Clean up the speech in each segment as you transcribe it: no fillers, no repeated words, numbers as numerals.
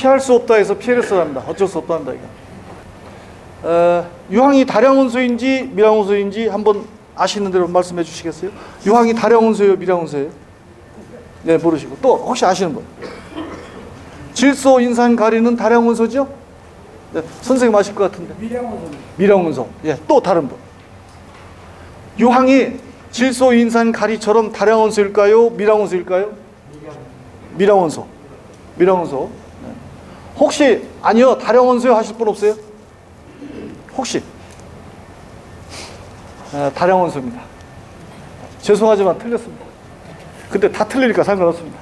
피할 수 없다 해서 피해를 써야 합니다. 어쩔 수 없다 한다 이거. 유황이 다량원소인지 밀양원소인지 한번 아시는 대로 말씀해 주시겠어요? 유황이 다량원소예요, 밀양원소예요? 네, 모르시고. 또 혹시 아시는 분? 질소, 인산, 가리는 다량원소죠? 네, 선생님 아실 것 같은데. 밀양원소. 예, 또 다른 분. 유황이 질소, 인산, 가리처럼 다량원소일까요? 밀양원소일까요? 밀양원소. 밀양원소. 네. 혹시 아니요, 다량원소요 하실 분 없어요? 혹시? 다량원소입니다. 죄송하지만 틀렸습니다. 근데 다 틀리니까 상관없습니다.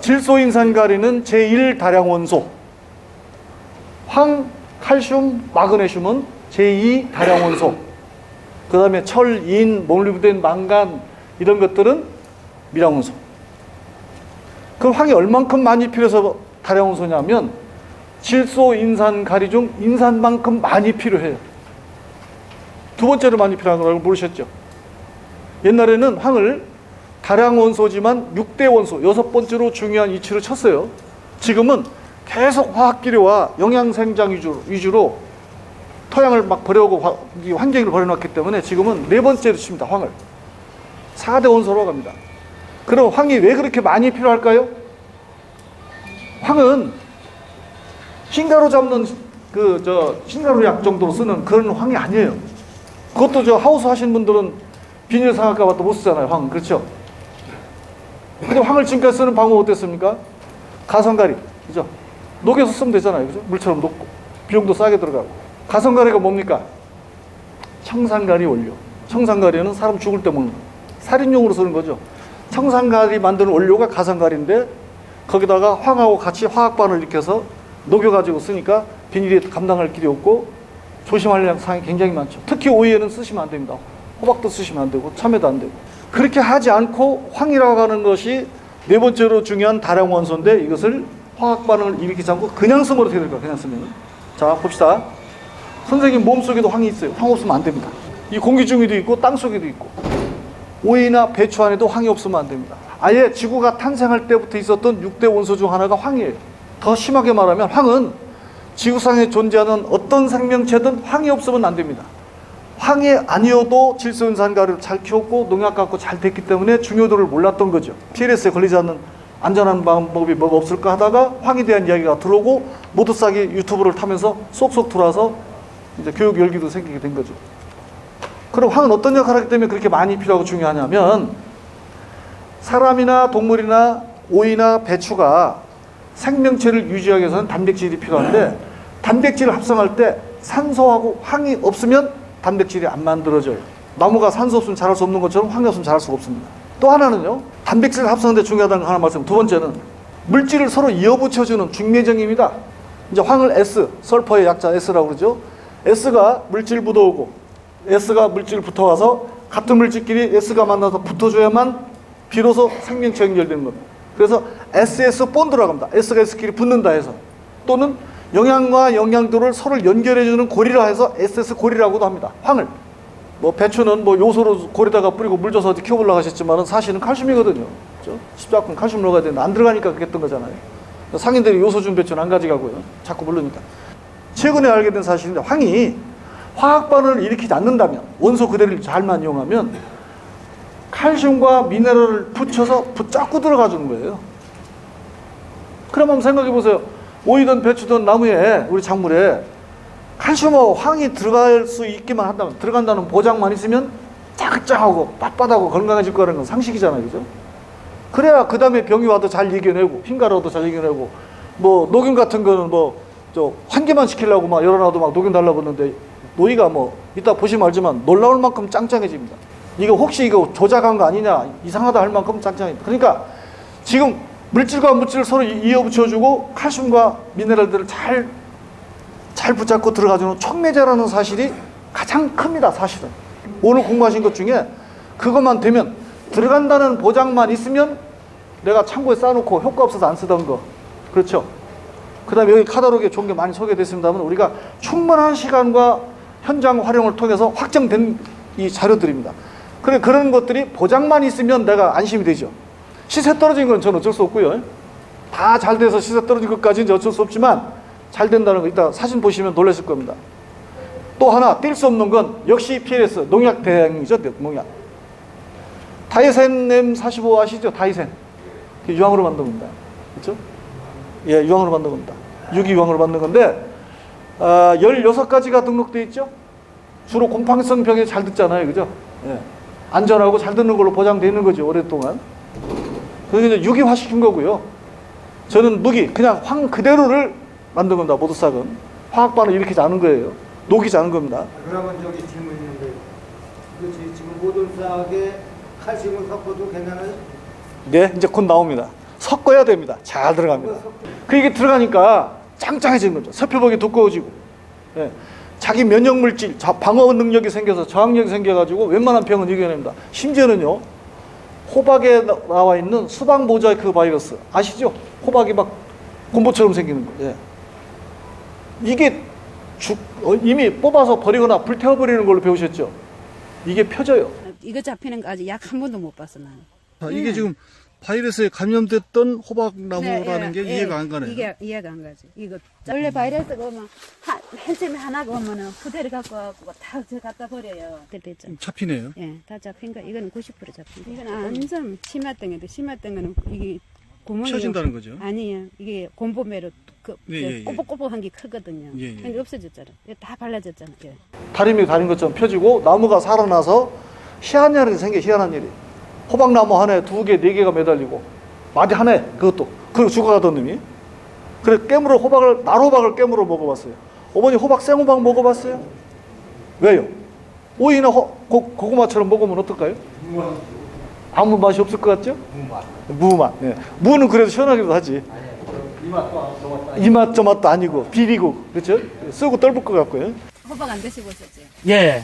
질소인산가리는 제1다량원소, 황, 칼슘, 마그네슘은 제2다량원소, 그 다음에 철, 인, 몰리브덴, 망간 이런 것들은 밀양원소. 그럼 황이 얼만큼 많이 필요해서 다량원소냐면 질소, 인산, 가리 중 인산만큼 많이 필요해요. 두 번째로 많이 필요한 걸 모르셨죠? 옛날에는 황을 다량원소지만 6대 원소, 여섯 번째로 중요한 이치로 쳤어요. 지금은 계속 화학비료와 영양생장 위주로 토양을 막 버려오고 환경을 버려놨기 때문에 지금은 네 번째로 칩니다, 황을. 4대 원소로 갑니다. 그럼 황이 왜 그렇게 많이 필요할까요? 황은 흰가루 잡는 흰가루 약 정도로 쓰는 그런 황이 아니에요. 그것도 하우스 하시는 분들은 비닐 상할까 봐 또 못 쓰잖아요, 황. 그렇죠? 근데 황을 지금까지 쓰는 방법 어땠습니까? 가성가리, 그죠? 녹여서 쓰면 되잖아요, 그죠? 물처럼 녹고 비용도 싸게 들어가고. 가성가리가 뭡니까? 청산가리 원료. 청산가리는 사람 죽을 때 먹는 거. 살인용으로 쓰는 거죠. 청산가리 만드는 원료가 가성가리인데 거기다가 황하고 같이 화학반을 일으켜서 녹여가지고 쓰니까 비닐이 감당할 길이 없고 조심할 사항이 굉장히 많죠. 특히 오이에는 쓰시면 안 됩니다. 호박도 쓰시면 안 되고 참외도 안 되고. 그렇게 하지 않고 황이라고 하는 것이 네 번째로 중요한 다량원소인데 이것을 화학반응을 일으키지 않고 그냥 쓰면 어떻게 될까요? 그냥 쓰면. 자, 봅시다. 선생님 몸속에도 황이 있어요. 황 없으면 안 됩니다. 이 공기 중에도 있고 땅 속에도 있고 오이나 배추 안에도 황이 없으면 안 됩니다. 아예 지구가 탄생할 때부터 있었던 6대 원소 중 하나가 황이에요. 더 심하게 말하면 황은 지구상에 존재하는 어떤 생명체든 황이 없으면 안 됩니다. 황이 아니어도 질소인산가리를 잘 키웠고 농약 갖고 잘 됐기 때문에 중요도를 몰랐던 거죠. PLS에 걸리지 않는 안전한 방법이 뭐가 없을까 하다가 황에 대한 이야기가 들어오고 모두싸기 유튜브를 타면서 쏙쏙 들어와서 이제 교육 열기도 생기게 된 거죠. 그럼 황은 어떤 역할을 하기 때문에 그렇게 많이 필요하고 중요하냐면 사람이나 동물이나 오이나 배추가 생명체를 유지하기 위해서는 단백질이 필요한데 단백질을 합성할 때 산소하고 황이 없으면 단백질이 안 만들어져요. 나무가 산소 없으면 자랄 수 없는 것처럼 황이 없으면 자랄 수가 없습니다. 또 하나는요, 단백질을 합성하는데 중요하다는 거 하나 말씀. 두 번째는 물질을 서로 이어붙여주는 중매정입니다. 이제 황을 S, 설퍼의 약자 S라고 그러죠. S가 물질 묻어오고 S가 물질 붙어와서 같은 물질끼리 S가 만나서 붙어줘야만 비로소 생명체 연결되는 겁니다. 그래서 SS 본드라고 합니다. S가 S끼리 붙는다 해서. 또는 영양과 영양도를 서로 연결해주는 고리라 해서 SS 고리라고도 합니다. 황을. 뭐 배추는 뭐 요소로 고리다가 뿌리고 물 줘서 어디 키워보려고 하셨지만 사실은 칼슘이거든요. 그렇죠? 십자군 칼슘 넣어야 되는데 안 들어가니까 그랬던 거잖아요. 상인들이 요소 준 배추는 안 가져가고요. 자꾸 부르니까. 최근에 알게 된 사실인데 황이 화학반응을 일으키지 않는다면 원소 그대를 잘만 이용하면 칼슘과 미네랄을 붙여서 붙잡고 들어가 주는 거예요. 그럼 한번 생각해 보세요. 오이든 배추든 나무에 우리 작물에 칼슘하고 황이 들어갈 수 있기만 한다면 들어간다는 보장만 있으면 짱짱하고 빳빳하고 건강해질 거라는 건 상식이잖아요. 그죠? 그래야 그 다음에 병이 와도 잘 이겨내고 흰가루도 잘 이겨내고 뭐 녹균 같은 거는 뭐 저 환기만 시키려고 막 열어놔도 막 녹균 달라붙는데 노이가 뭐 이따 보시면 알지만 놀라울 만큼 짱짱해집니다. 이거 혹시 이거 조작한 거 아니냐 이상하다 할 만큼 짱짱해집니다. 그러니까 지금 물질과 물질을 서로 이어붙여주고 칼슘과 미네랄들을 잘 붙잡고 들어가주는 촉매제라는 사실이 가장 큽니다. 사실은 오늘 공부하신 것 중에 그것만 되면 들어간다는 보장만 있으면 내가 창고에 쌓아놓고 효과 없어서 안 쓰던 거 그렇죠. 그 다음에 여기 카탈로그에 좋은 게 많이 소개됐습니다만 우리가 충분한 시간과 현장 활용을 통해서 확정된 이 자료들입니다. 그런 것들이 보장만 있으면 내가 안심이 되죠. 시세 떨어진 건 저는 어쩔 수 없고요. 다 잘 돼서 시세 떨어진 것까지는 어쩔 수 없지만 잘 된다는 거 이따 사진 보시면 놀라실 겁니다. 또 하나 뗄 수 없는 건 역시 PLS 농약 대행이죠. 농약. 다이센 M45 아시죠? 다이센. 유황으로 만든 겁니다. 그렇죠? 예, 유황으로 만든 겁니다. 유기유황으로 만든 건데 16가지가 등록되어 있죠? 주로 곰팡이성 병에 잘 듣잖아요. 그죠? 예. 안전하고 잘 듣는 걸로 보장되어 있는 거죠. 오랫동안. 그래서 이제 유기화시킨 거고요. 저는 무기, 그냥 황 그대로를 만든 겁니다. 모두싹은. 화학반을 일으키지 않은 거예요. 녹이지 않은 겁니다. 그러면 저기 질문 있는데, 그렇지, 지금 모둠싹에 칼슘을 섞어도 괜찮아요? 네, 이제 곧 나옵니다. 섞어야 됩니다. 잘 들어갑니다. 그 이게 들어가니까 짱짱해지는 거죠. 세표벽이 두꺼워지고, 예. 자기 면역 물질, 방어 능력이 생겨서 저항력이 생겨가지고 웬만한 병은 이겨냅니다. 심지어는요, 호박에 나와 있는 수박 모자이크 바이러스 아시죠? 호박이 막 곰보처럼 생기는 거. 예. 이게 이미 뽑아서 버리거나 불태워버리는 걸로 배우셨죠? 이게 펴져요. 이거 잡히는 거 아직 약 한 번도 못 봤어 나는. 이게 지금 바이러스에 감염됐던 호박나무라는 네, 게 이해가 안 가네요. 이게 이해가 안 가지. 이거 원래 바이러스가 오면 한 셈에 하나가 오면은 그대로 갖고 와고 다 갖다 버려요. 됐죠. 잡히네요. 예, 다 잡힌 거. 이거는 90% 잡힌 거. 이건 완전 심했던 게, 심했던 거는 이게 구멍이 펴진다는 거죠? 아니에요. 이게 곰보매로 예. 꼬북꼬북한 게 크거든요. 예. 근데 없어졌잖아. 이거 다 발라졌잖아. 예. 다리미 다린 것처럼 펴지고 나무가 살아나서 희한한 일이 생겨. 희한한 일이. 호박나무 한 해, 2개, 4개가 매달리고 마디 한 해, 그것도. 그리고 죽어가던 놈이. 그래 깨물어 날호박을 깨물어 먹어봤어요. 어머니 호박 생호박 먹어봤어요? 왜요? 오이나 고구마처럼 먹으면 어떨까요? 아무 맛이 없을 것 같죠? 무맛. 네. 무는 그래도 시원하기도 하지. 이 맛 저 맛도 아니고 비리고, 그렇죠? 쓰고 떨볼 것 같고요. 호박 안 드시고 있었지? 예.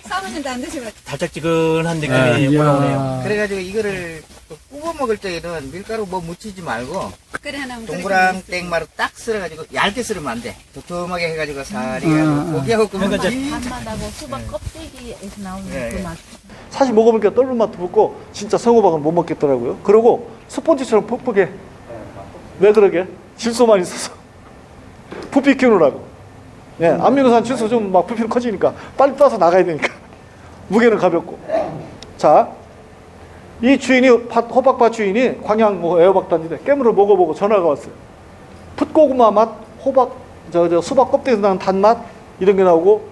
사모님도 안 드시고. 달짝지근한 느낌이 올라오네요. 그래가지고 이거를 구워 먹을 때에는 밀가루 뭐 묻히지 말고 그래 하나 동그랑 땡마로 딱 썰어가지고 얇게 썰으면 안 돼. 두툼하게 해가지고 살이 고기하고 끄면 단맛하고 수박 껍데기에서 나오는 네. 그 맛. 사실 먹어보니까 떫은 맛도 붙고 진짜 생호박은 못 먹겠더라고요. 그리고 스펀지처럼 퍽퍽해. 왜 그러게? 질소만 있어서. 부피 키우느라고. 예, 아미노산 질소 좀 막 부피는 커지니까 빨리 따서 나가야 되니까. 무게는 가볍고. 자, 이 주인이 호박밭 주인이 광양 애호박단지대 깨물어 먹어보고 전화가 왔어요. 풋고구마 맛, 호박 수박 껍데기에서 나는 단맛 이런 게 나오고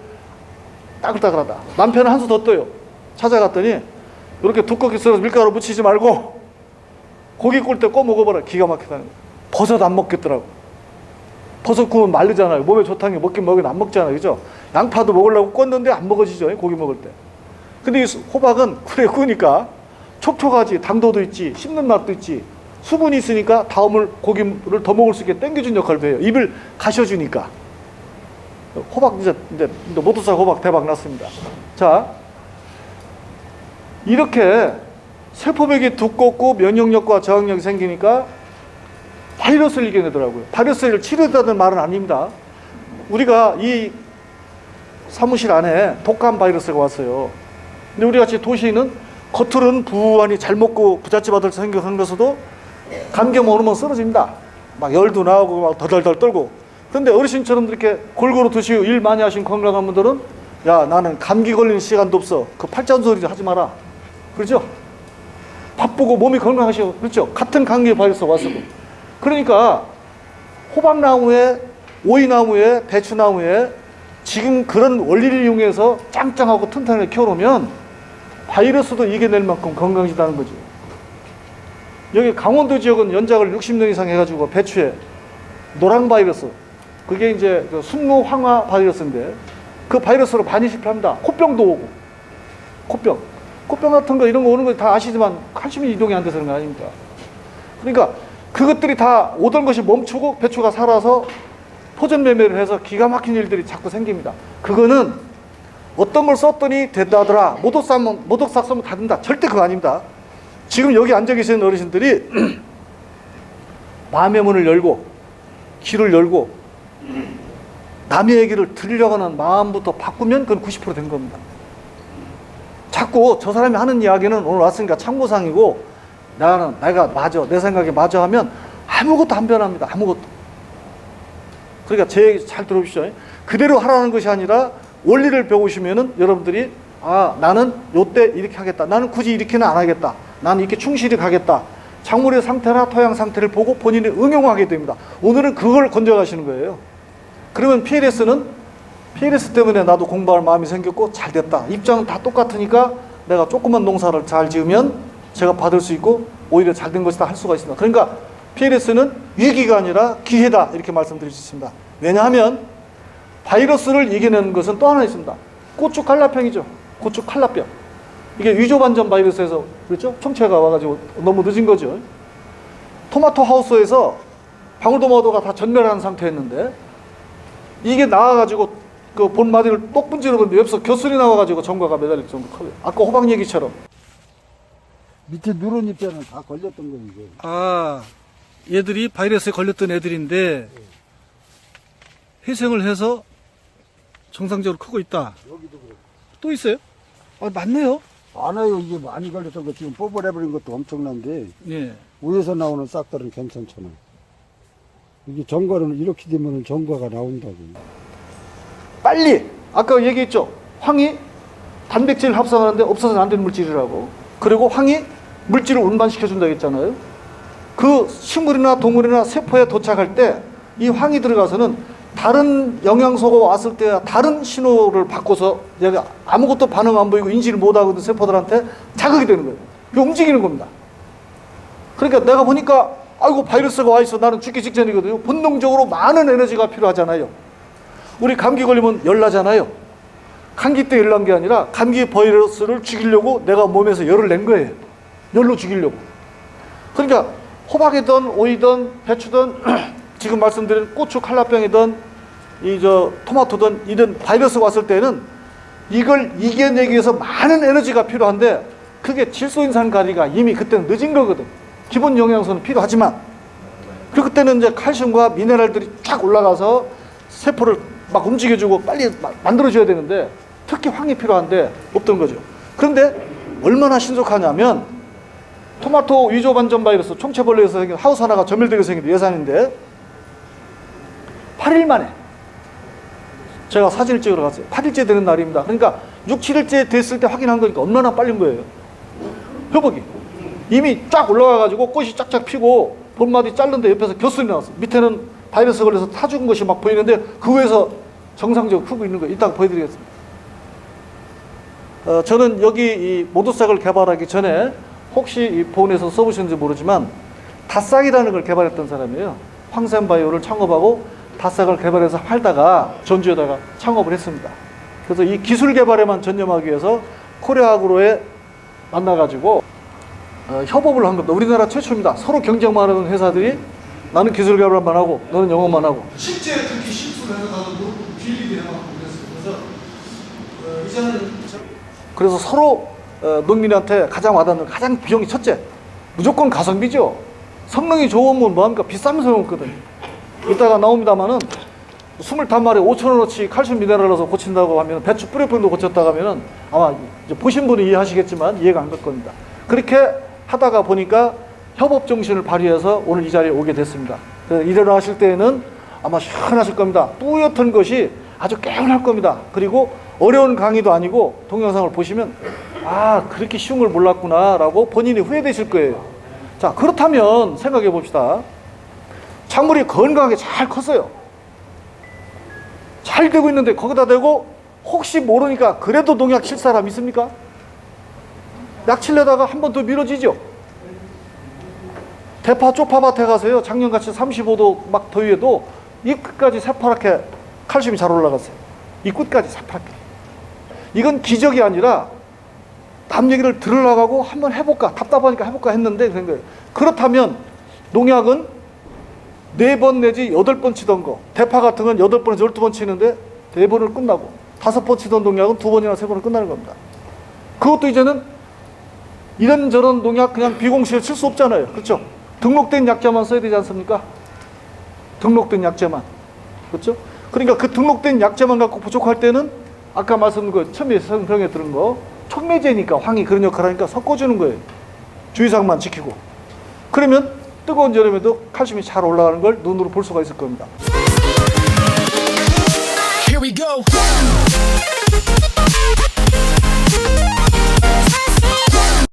따글따글하다. 남편은 한 수 더 떠요. 찾아갔더니 이렇게 두껍게 썰어서 밀가루 묻히지 말고 고기 꿀 때 꺼 먹어봐라. 기가 막히다는 거예요. 버섯 안 먹겠더라고. 버섯 구우면 마르잖아요. 몸에 좋다는 게 먹긴 안 먹잖아요. 그죠? 양파도 먹으려고 껐는데 안 먹어지죠. 고기 먹을 때. 근데 이 호박은 그래 구우니까 촉촉하지. 당도도 있지. 씹는 맛도 있지. 수분이 있으니까 다음을 고기를 더 먹을 수 있게 당겨준 역할을 해요. 입을 가셔주니까. 호박 이제 모두싹 호박 대박 났습니다. 자, 이렇게 세포벽이 두껍고 면역력과 저항력이 생기니까 바이러스를 이겨내더라고요. 바이러스를 치료한다는 말은 아닙니다. 우리가 이 사무실 안에 독감 바이러스가 왔어요. 근데 우리 같이 도시는 겉으로는 부안이 잘 먹고 부잣집 아들 생겨서도 감기만 오르면 쓰러집니다. 막 열도 나오고 막 덜덜덜 떨고. 근데 어르신처럼 이렇게 골고루 드시고 일 많이 하신 건강한 분들은 야 나는 감기 걸리는 시간도 없어. 그 팔자소리 하지 마라. 그렇죠? 바쁘고 몸이 건강하시고 그렇죠? 같은 감기 바이러스 왔었고. 그러니까 호박나무에 오이나무에 배추나무에 지금 그런 원리를 이용해서 짱짱하고 튼튼하게 키워놓으면 바이러스도 이겨낼 만큼 건강해지다는 거죠. 여기 강원도 지역은 연작을 60년 이상 해가지고 배추에 노랑 바이러스 그게 이제 순무 황화 바이러스인데 그 바이러스로 많이 실패합니다. 코병도 오고 코병 같은 거 이런 거 오는 거 다 아시지만 칼슘이 이동이 안 돼서 그런 거 아닙니까? 그러니까 그것들이 다 오던 것이 멈추고 배추가 살아서 포전 매매를 해서 기가 막힌 일들이 자꾸 생깁니다. 그거는 어떤 걸 썼더니 된다더라. 모독싹 쓰면 다 된다. 절대 그거 아닙니다. 지금 여기 앉아 계시는 어르신들이 마음의 문을 열고 귀를 열고 남의 얘기를 들으려고 하는 마음부터 바꾸면 그건 90% 된 겁니다. 자꾸 저 사람이 하는 이야기는 오늘 왔으니까 참고상이고 내가 맞아, 내 생각에 맞아 하면 아무것도 안 변합니다. 아무것도. 그러니까 제 얘기 잘 들어보십시오. 그대로 하라는 것이 아니라 원리를 배우시면은 여러분들이 나는 요때 이렇게 하겠다. 나는 굳이 이렇게는 안 하겠다. 나는 이렇게 충실히 가겠다. 작물의 상태나 토양 상태를 보고 본인이 응용하게 됩니다. 오늘은 그걸 건져가시는 거예요. 그러면 PLS 때문에 나도 공부할 마음이 생겼고 잘 됐다. 입장은 다 똑같으니까 내가 조그만 농사를 잘 지으면 제가 받을 수 있고 오히려 잘 된 것이다 할 수가 있습니다. 그러니까 PLS는 위기가 아니라 기회다 이렇게 말씀드릴 수 있습니다. 왜냐하면 바이러스를 이겨내는 것은 또 하나 있습니다. 고추칼라병이죠. 고추칼라병. 이게 위조반전 바이러스에서 그렇죠? 총체가 와가지고 너무 늦은 거죠. 토마토 하우스에서 방울토마토가 다 전멸한 상태였는데 이게 나와가지고 그 본마디를 똑 분지르는데 옆에서 겨술이 나와가지고 전과가 매달릴 정도 커요. 아까 호박 얘기처럼. 밑에 누런 잎에는 다 걸렸던 거예요. 이게. 얘들이 바이러스에 걸렸던 애들인데 회생을 해서 정상적으로 크고 있다. 여기도 그래. 또 있어요? 맞네요. 안 와요. 이게 많이 걸렸던 거 지금 뽑아내버린 것도 엄청난데 예. 위에서 나오는 싹들은 괜찮잖아. 이게 전과는 이렇게 되면 전과가 나온다고. 빨리 아까 얘기했죠. 황이 단백질 합성하는데 없어서는 안 되는 물질이라고. 그리고 황이 물질을 운반시켜준다고 했잖아요. 그 식물이나 동물이나 세포에 도착할 때 이 황이 들어가서는 다른 영양소가 왔을 때 다른 신호를 바꿔서 얘가 아무것도 반응 안 보이고 인지를 못하거든 세포들한테 자극이 되는 거예요. 이게 움직이는 겁니다. 그러니까 내가 보니까 아이고 바이러스가 와 있어. 나는 죽기 직전이거든요. 본능적으로 많은 에너지가 필요하잖아요. 우리 감기 걸리면 열나잖아요. 감기 때 열난 게 아니라 감기 바이러스를 죽이려고 내가 몸에서 열을 낸 거예요. 열로 죽이려고. 그러니까 호박이든 오이든 배추든 지금 말씀드린 고추 칼라병이든 토마토든 이런 바이러스가 왔을 때는 이걸 이겨내기 위해서 많은 에너지가 필요한데 그게 질소인산가리가 이미 그때는 늦은 거거든. 기본 영양소는 필요하지만 그때는 이제 칼슘과 미네랄들이 쫙 올라가서 세포를 막 움직여주고 빨리 만들어줘야 되는데 특히 황이 필요한데 없던 거죠. 그런데 얼마나 신속하냐면 토마토 위조반전 바이러스 총체벌레에서 생긴 하우스 하나가 전멸되게 생긴 예산인데 8일 만에 제가 사진을 찍으러 갔어요. 8일째 되는 날입니다. 그러니까 6, 7일째 됐을 때 확인한 거니까 얼마나 빠른 거예요. 효복이 이미 쫙 올라가가지고 꽃이 쫙쫙 피고 본마디 자른데 옆에서 겨술이 나왔어요. 밑에는 바이러스 걸려서 타 죽은 것이 막 보이는데 그 위에서 정상적으로 크고 있는 거예요. 이따가 보여드리겠습니다. 저는 여기 이 모두싹을 개발하기 전에 혹시 이 보온에서 써보셨는지 모르지만 다싹이라는 걸 개발했던 사람이에요. 황센바이오를 창업하고 다싹을 개발해서 팔다가 전주에다가 창업을 했습니다. 그래서 이 기술 개발에만 전념하기 위해서 코리아아그로에 만나가지고 협업을 한 겁니다. 우리나라 최초입니다. 서로 경쟁만 하는 회사들이 나는 기술 개발만 하고 너는 영업만 하고 실제 그렇게 실수를 해서 나도 빌리게 해갖고 그랬어요. 그래서 서로 농민한테 가장 와닿는 가장 비용이 첫째 무조건 가성비죠. 성능이 좋으면 뭐합니까? 비싸면 소용없거든요. 이따가 나옵니다만은 25마리 5,000원어치 칼슘 미네랄 넣어서 고친다고 하면 배추 뿌리뿐도 고쳤다고 하면은 아마 이제 보신 분은 이해하시겠지만 이해가 안 갈 겁니다. 그렇게 하다가 보니까 협업 정신을 발휘해서 오늘 이 자리에 오게 됐습니다. 그래서 일어나실 때에는 아마 시원하실 겁니다. 뿌옇던 것이 아주 개운할 겁니다. 그리고 어려운 강의도 아니고 동영상을 보시면 그렇게 쉬운 걸 몰랐구나 라고 본인이 후회되실 거예요. 자, 그렇다면 생각해 봅시다. 작물이 건강하게 잘 컸어요. 잘 되고 있는데 거기다 대고 혹시 모르니까 그래도 농약 칠 사람 있습니까? 약 칠려다가 한 번 더 미뤄지죠. 대파 쪽파밭에 가세요. 작년같이 35도 막 더위에도 이 끝까지 새파랗게 칼슘이 잘 올라갔어요. 이 끝까지 새파랗게. 이건 기적이 아니라 남 얘기를 들으려고 한번 해볼까 답답하니까 해볼까 했는데 된 거예요. 그렇다면 농약은 4번 내지 8번 치던 거, 대파 같은 건 8번에서 12번 치는데 4번을 끝나고 5번 치던 농약은 2번이나 3번을 끝나는 겁니다. 그것도 이제는 이런저런 농약 그냥 비공식에 칠 수 없잖아요. 그렇죠? 등록된 약자만 써야 되지 않습니까? 등록된 약자만. 그렇죠? 그러니까 그 등록된 약자만 갖고 부족할 때는 아까 말씀드린 거 첨예 성병에 들은 거 촉매제니까 황이 그런 역할을 하니까 섞어주는 거예요. 주의사항만 지키고 그러면 뜨거운 여름에도 칼슘이 잘 올라가는 걸 눈으로 볼 수가 있을 겁니다.